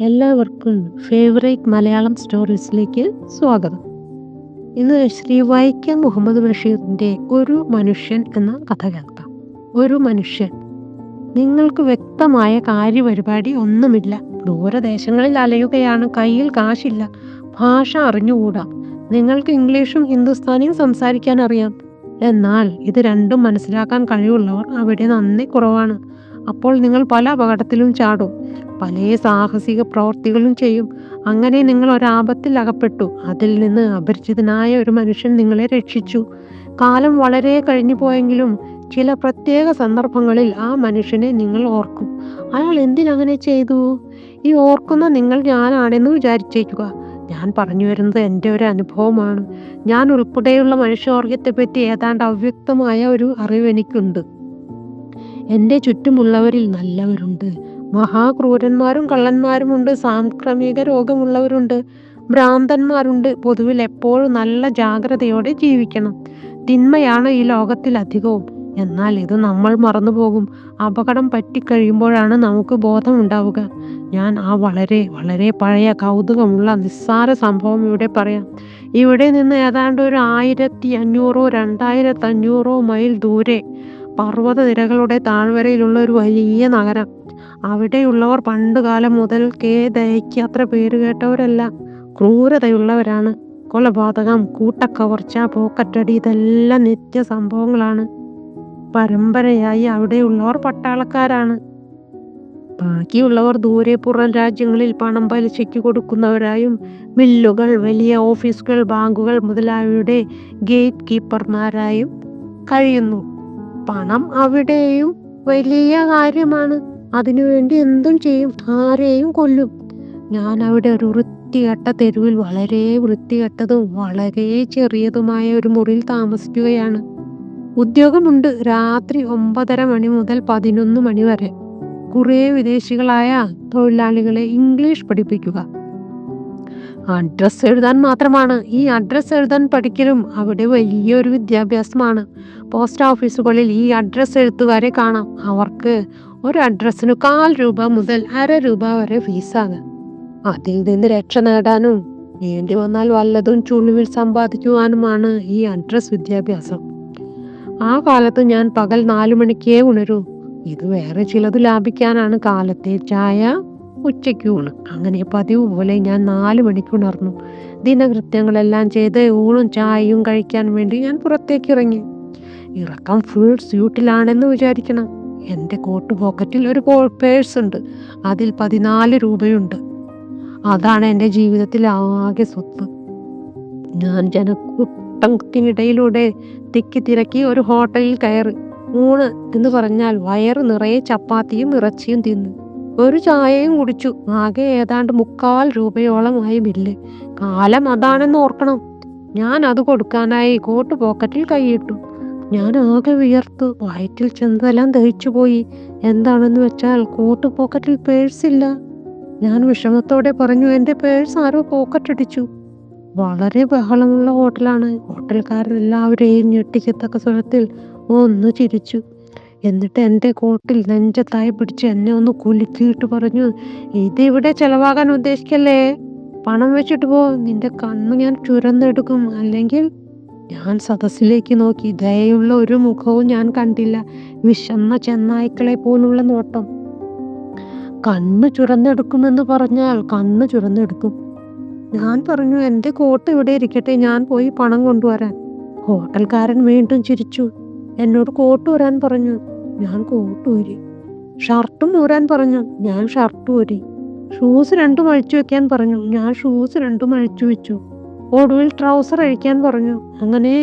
എല്ലാവർക്കും ഫേവറേറ്റ് മലയാളം സ്റ്റോറീസിലേക്ക് സ്വാഗതം. ഇന്ന് ശ്രീ വൈക്കം മുഹമ്മദ് ബഷീറിൻ്റെ ഒരു മനുഷ്യൻ എന്ന കഥ കേൾക്കാം. ഒരു മനുഷ്യൻ. നിങ്ങൾക്ക് വ്യക്തമായ കാര്യപരിപാടി ഒന്നുമില്ല. ദൂരദേശങ്ങളിൽ അലയുകയാണ്. കയ്യിൽ കാശില്ല. ഭാഷ അറിഞ്ഞുകൂടാ. നിങ്ങൾക്ക് ഇംഗ്ലീഷും ഹിന്ദുസ്ഥാനിയും സംസാരിക്കാൻ അറിയാം. എന്നാൽ ഇത് രണ്ടും മനസ്സിലാക്കാൻ കഴിവുള്ളവർ അവിടെ നന്നേ കുറവാണ്. അപ്പോൾ നിങ്ങൾ പല അപകടത്തിലും ചാടും. പല സാഹസിക പ്രവർത്തികളും ചെയ്യും. അങ്ങനെ നിങ്ങൾ ഒരാപത്തിൽ അകപ്പെട്ടു. അതിൽ നിന്ന് അപരിചിതനായ ഒരു മനുഷ്യൻ നിങ്ങളെ രക്ഷിച്ചു. കാലം വളരെ കഴിഞ്ഞു പോയെങ്കിലും ചില പ്രത്യേക സന്ദർഭങ്ങളിൽ ആ മനുഷ്യനെ നിങ്ങൾ ഓർക്കും. അയാൾ എന്തിനങ്ങനെ ചെയ്തു? ഈ ഓർക്കുന്ന നിങ്ങൾ ഞാനാണെന്ന് വിചാരിച്ചേക്കുക. ഞാൻ പറഞ്ഞു വരുന്നത് എൻ്റെ ഒരു അനുഭവമാണ്. ഞാൻ ഉൾപ്പെടെയുള്ള മനുഷ്യവർഗത്തെപ്പറ്റി ഏതാണ്ട് അവ്യക്തമായ ഒരു അറിവ് എനിക്കുണ്ട്. എൻ്റെ ചുറ്റുമുള്ളവരിൽ നല്ലവരുണ്ട്, മഹാക്രൂരന്മാരും കള്ളന്മാരുമുണ്ട്, സാംക്രമിക രോഗമുള്ളവരുണ്ട്, ഭ്രാന്തന്മാരുണ്ട്. പൊതുവിൽ എപ്പോഴും നല്ല ജാഗ്രതയോടെ ജീവിക്കണം. തിന്മയാണ് ഈ ലോകത്തിൽ അധികവും. എന്നാൽ ഇത് നമ്മൾ മറന്നുപോകും. അപകടം പറ്റിക്കഴിയുമ്പോഴാണ് നമുക്ക് ബോധമുണ്ടാവുക. ഞാൻ ആ വളരെ വളരെ പഴയ കൗതുകമുള്ള നിസ്സാര സംഭവം ഇവിടെ പറയാം. ഇവിടെ നിന്ന് ഏതാണ്ട് ഒരു 1500 2500 മൈൽ ദൂരെ പർവ്വതനിരകളുടെ താഴ്വരയിലുള്ള ഒരു വലിയ നഗരം. അവിടെയുള്ളവർ പണ്ടുകാലം മുതൽക്കേ ദയയ്ക്ക് അത്ര പേര് കേട്ടവരല്ല. ക്രൂരതയുള്ളവരാണ്. കൊലപാതകം, കൂട്ടക്കവർച്ച, പോക്കറ്റടി ഇതെല്ലാം നിത്യ സംഭവങ്ങളാണ്. പരമ്പരയായി അവിടെയുള്ളവർ പട്ടാളക്കാരാണ്. ബാക്കിയുള്ളവർ ദൂരെ പുറം രാജ്യങ്ങളിൽ പണം പലിശയ്ക്ക് കൊടുക്കുന്നവരായും മില്ലുകൾ, വലിയ ഓഫീസുകൾ, ബാങ്കുകൾ മുതലായവയുടെ ഗേറ്റ് കീപ്പർമാരായും കഴിയുന്നു. പണം അവിടെയും വലിയ കാര്യമാണ്. അതിനുവേണ്ടി എന്തും ചെയ്യും, ആരെയും കൊല്ലും. ഞാൻ അവിടെ ഒരു വൃത്തികെട്ട തെരുവിൽ വളരെ വൃത്തികെട്ടതും വളരെ ചെറിയതുമായ ഒരു മുറിയിൽ താമസിക്കുകയാണ്. ഉദ്യോഗമുണ്ട്. രാത്രി 9:30 മണി മുതൽ 11 മണി വരെ. കുറേ വിദേശികളായ തൊഴിലാളികളെ ഇംഗ്ലീഷ് പഠിപ്പിക്കുക. അഡ്രസ്സ് എഴുതാൻ മാത്രമാണ്. ഈ അഡ്രസ്സ് എഴുതാൻ പഠിക്കലും അവിടെ വലിയൊരു വിദ്യാഭ്യാസമാണ്. പോസ്റ്റ് ഓഫീസുകളിൽ ഈ അഡ്രസ്സ് എഴുത്തുകാരെ കാണാം. അവർക്ക് ഒരു അഡ്രസ്സിന് 1/4 രൂപ മുതൽ 1/2 രൂപ വരെ ഫീസാണ്. അതിൽ നിന്ന് രക്ഷ നേടാനും വേണ്ടി വന്നാൽ വല്ലതും ചുളിവിൽ സമ്പാദിക്കുവാനുമാണ് ഈ അഡ്രസ് വിദ്യാഭ്യാസം. ആ കാലത്ത് ഞാൻ പകൽ 4 മണിക്കേ ഉണരൂ. ഇത് വേറെ ചിലത് ലാഭിക്കാനാണ്. കാലത്തെ ചായ, ഉച്ചയ്ക്ക് ഊണ്. അങ്ങനെ പതിവ് പോലെ ഞാൻ 4 മണിക്ക് ഉണർന്നു. ദിനകൃത്യങ്ങളെല്ലാം ചെയ്ത് ഊണും ചായയും കഴിക്കാൻ വേണ്ടി ഞാൻ പുറത്തേക്ക് ഇറങ്ങി. ഇറക്കം ഫുൾ സ്യൂട്ടിലാണെന്ന് വിചാരിക്കണം. എൻ്റെ കോട്ട് പോക്കറ്റിൽ ഒരു പേഴ്സ് ഉണ്ട്. അതിൽ 14 രൂപയുണ്ട്. അതാണ് എൻ്റെ ജീവിതത്തിൽ ആകെ സ്വത്ത്. ഞാൻ ജനക്കൂട്ടത്തിനിടയിലൂടെ തിക്കി തിരക്കി ഒരു ഹോട്ടലിൽ കയറി. ഊണ് എന്ന് പറഞ്ഞാൽ വയറ് നിറയെ ചപ്പാത്തിയും ഇറച്ചിയും തിന്നു. ഒരു ചായയും കുടിച്ചു. ആകെ ഏതാണ്ട് 3/4 രൂപയോളമായി ബില്ല്. കാലം അതാണെന്ന് ഓർക്കണം. ഞാൻ അത് കൊടുക്കാനായി കോട്ട് പോക്കറ്റിൽ കൈയിട്ടു. ഞാൻ ആകെ വിയർത്തു. വയറ്റിൽ ചെന്നതെല്ലാം ദഹിച്ചു പോയി. എന്താണെന്ന് വെച്ചാൽ കോട്ട് പോക്കറ്റിൽ പേഴ്സില്ല. ഞാൻ വിഷമത്തോടെ പറഞ്ഞു, എൻ്റെ പേഴ്സ് ആരോ പോക്കറ്റടിച്ചു. വളരെ ബഹളമുള്ള ഹോട്ടലാണ്. ഹോട്ടൽക്കാരെല്ലാവരെയും ഞെട്ടിക്കത്തക്ക സ്വരത്തിൽ ഒന്ന് ചിരിച്ചു. എന്നിട്ട് എൻ്റെ കോട്ടിൽ നെഞ്ചത്തായി പിടിച്ച് എന്നെ ഒന്ന് കുലുക്കിയിട്ട് പറഞ്ഞു, ഇതിവിടെ ചെലവാകാൻ ഉദ്ദേശിക്കല്ലേ, പണം വെച്ചിട്ട് പോ, നിന്റെ കണ്ണ് ഞാൻ ചുരന്നെടുക്കും. അല്ലെങ്കിൽ ഞാൻ സദസ്സിലേക്ക് നോക്കി. ദയുള്ള ഒരു മുഖവും ഞാൻ കണ്ടില്ല. വിശന്ന ചെന്നായ്ക്കളെ പോലുള്ള നോട്ടം. കണ്ണ് ചുരന്നെടുക്കുമെന്ന് പറഞ്ഞാൽ കണ്ണ് ചുരന്നെടുക്കും. ഞാൻ പറഞ്ഞു, എൻ്റെ കോട്ട് ഇവിടെ ഇരിക്കട്ടെ, ഞാൻ പോയി പണം കൊണ്ടുവരാൻ. ഹോട്ടൽക്കാരൻ വീണ്ടും ചിരിച്ചു. എന്നോട് കോട്ട് ഊരാൻ പറഞ്ഞു. ഞാൻ കോട്ട് ഊരി. ഷർട്ടും ഊരാൻ പറഞ്ഞു. ഞാൻ ഷർട്ട് ഊരി. ഷൂസ് 2 അഴിച്ചു വെക്കാൻ പറഞ്ഞു. ഞാൻ ഷൂസ് 2 അഴിച്ചു വെച്ചു. ഒടുവിൽ ട്രൗസർ അഴിക്കാൻ പറഞ്ഞു. അങ്ങനെ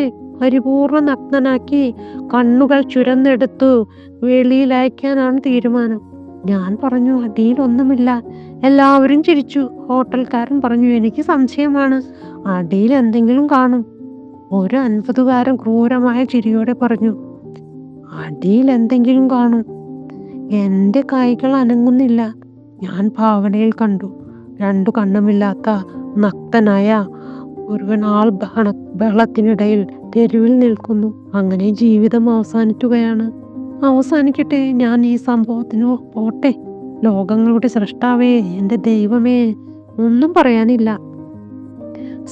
പരിപൂർണ്ണ നഗ്നനാക്കി കണ്ണുകൾ ചുരന്നെടുത്തു വെളിയിലയക്കാനാണ് തീരുമാനം. ഞാൻ പറഞ്ഞു, അടിയിലൊന്നുമില്ല. എല്ലാവരും ചിരിച്ചു. ഹോട്ടൽക്കാരൻ പറഞ്ഞു, എനിക്ക് സംശയമാണ്, അടിയിൽ എന്തെങ്കിലും കാണും. ഒരു 50കാരൻ ക്രൂരമായ ചിരിയോടെ പറഞ്ഞു, അടിയിൽ എന്തെങ്കിലും കാണും. എൻ്റെ കൈകൾ അനങ്ങുന്നില്ല. ഞാൻ ഭാവനയിൽ കണ്ടു. 2 കണ്ണുമില്ലാത്ത നഗ്നനായ ഒരുവൻ ബഹളത്തിനിടയിൽ തെരുവിൽ നിൽക്കുന്നു. അങ്ങനെ ജീവിതം അവസാനിക്കുകയാണ്. അവസാനിക്കട്ടെ. ഞാൻ ഈ സംഭവത്തിന് പോട്ടെ. ലോകങ്ങളുടെ സൃഷ്ടാവേ, എൻ്റെ ദൈവമേ, ഒന്നും പറയാനില്ല.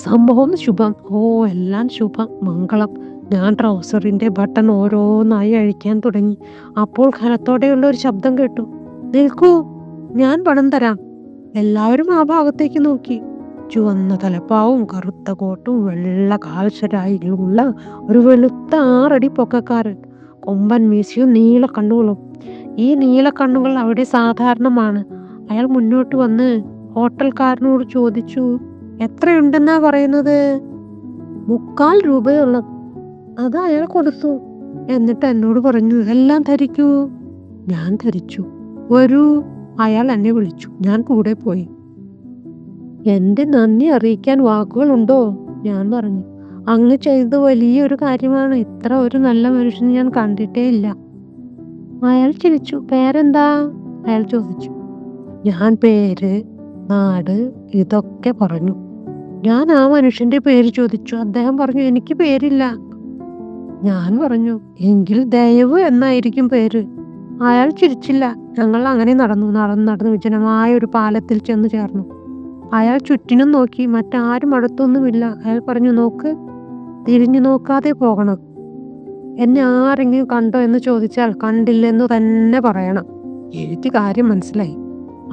സംഭവം ശുഭം. ഓ, എല്ലാം ശുഭം, മംഗളം. ഞാൻ ട്രൗസറിൻ്റെ ബട്ടൺ ഓരോന്നായി അഴിക്കാൻ തുടങ്ങി. അപ്പോൾ ഖനത്തോടെയുള്ള ഒരു ശബ്ദം കേട്ടു. നിൽക്കൂ, ഞാൻ പണം തരാം. എല്ലാവരും ആ ഭാഗത്തേക്ക് നോക്കി. ചുവന്ന തലപ്പാവും കറുത്ത കോട്ടും വെള്ള കാൽശരായിലുള്ള ഒരു വെളുത്ത 6 അടി പൊക്കക്കാരൻ, കൊമ്പൻ മീശയും നീല കണ്ണുകളും. ഈ നീല കണ്ണുകൾ അവിടെ സാധാരണമാണ്. അയാൾ മുന്നോട്ട് വന്ന് ഹോട്ടൽക്കാരനോട് ചോദിച്ചു, എത്രയുണ്ടെന്നാ പറയുന്നത്? 3/4 രൂപയുള്ളത്. അത് അയാൾ കൊടുത്തു. എന്നിട്ട് എന്നോട് പറഞ്ഞു, എല്ലാം ധരിക്കൂ. ഞാൻ ധരിച്ചു. വരൂ, അയാൾ എന്നെ വിളിച്ചു. ഞാൻ കൂടെ പോയി. എൻ്റെ നന്ദി അറിയിക്കാൻ വാക്കുകളുണ്ടോ? ഞാൻ പറഞ്ഞു. അങ്ങ് ചെയ്തത് വലിയൊരു കാര്യമാണ്. ഇത്ര ഒരു നല്ല മനുഷ്യനെ ഞാൻ കണ്ടിട്ടേ ഇല്ല. അയാൾ ചിരിച്ചു. പേരെന്താ? അയാൾ ചോദിച്ചു. ഞാൻ പേര്, നാട് ഇതൊക്കെ പറഞ്ഞു. ഞാൻ ആ മനുഷ്യന്റെ പേര് ചോദിച്ചു. അദ്ദേഹം പറഞ്ഞു, എനിക്ക് പേരില്ല. ഞാൻ പറഞ്ഞു, എങ്കിൽ ദയവ് എന്നായിരിക്കും പേര്. അയാൾ ചിരിച്ചില്ല. ഞങ്ങൾ അങ്ങനെ നടന്ന് വിജനമായ ഒരു പാലത്തിൽ ചെന്ന് ചേർന്നു. അയാൾ ചുറ്റിനും നോക്കി. മറ്റാരും അടുത്തൊന്നുമില്ല. അയാൾ പറഞ്ഞു, നോക്ക്, തിരിഞ്ഞു നോക്കാതെ പോകണം. എന്നെ ആരെങ്കിലും കണ്ടോ എന്ന് ചോദിച്ചാൽ കണ്ടില്ലെന്ന് തന്നെ പറയണം. എനിക്ക് കാര്യം മനസ്സിലായി.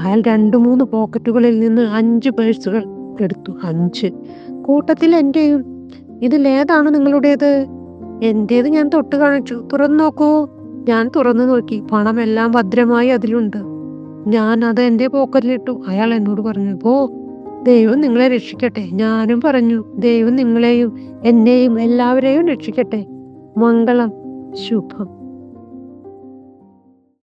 അയാൾ 2-3 പോക്കറ്റുകളിൽ നിന്ന് 5 പേഴ്സുകൾ എടുത്തു. 5. കൂട്ടത്തിൽ എൻ്റെയും. ഇതിലേതാണ് നിങ്ങളുടേത്? എൻ്റേത് ഞാൻ തൊട്ട് കാണിച്ചു. തുറന്നു നോക്കൂ. ഞാൻ തുറന്നു നോക്കി. പണമെല്ലാം ഭദ്രമായി അതിലുണ്ട്. ഞാൻ അത് എൻ്റെ പോക്കറ്റിലിട്ടു. അയാൾ എന്നോട് പറഞ്ഞു, പോ, ദൈവം നിങ്ങളെ രക്ഷിക്കട്ടെ. ഞാനും പറഞ്ഞു, ദൈവം നിങ്ങളെയും എന്നെയും എല്ലാവരെയും രക്ഷിക്കട്ടെ. മംഗളം, ശുഭം.